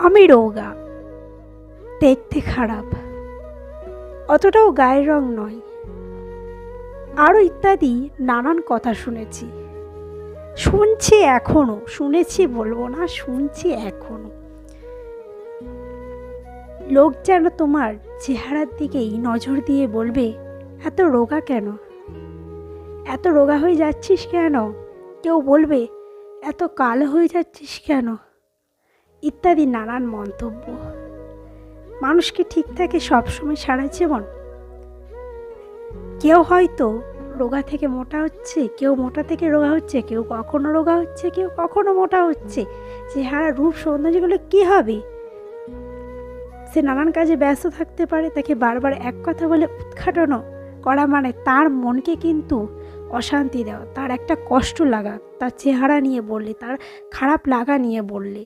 আমি রোগা, দেখতে খারাপ, অতটাও গায়ের রং নয়, আরও ইত্যাদি নানান কথা শুনছি এখনো, শুনেছি বলবো না, শুনছি এখনো। লোক যেন তোমার চেহারার দিকেই নজর দিয়ে বলবে, এত রোগা কেন, এত রোগা হয়ে যাচ্ছিস কেন। কেউ বলবে, এত কালো হয়ে যাচ্ছিস কেন, ইত্যাদি নানান মন্তব্য। মানুষকে ঠিক থাকে সবসময় সারা জীবন? কেউ হয়তো রোগা থেকে মোটা হচ্ছে, কেউ মোটা থেকে রোগা হচ্ছে, কেউ কখনো রোগা হচ্ছে, কেউ কখনো মোটা হচ্ছে। চেহারা রূপ সৌন্দর্যগুলো কী হবে? সে নানান কাজে ব্যস্ত থাকতে পারে, তাকে বারবার এক কথা বলে উৎখাটনও করা মানে তার মনকে কিন্তু অশান্তি দেওয়া, তার একটা কষ্ট লাগা, তার চেহারা নিয়ে বললে, তার খারাপ লাগা নিয়ে বললে।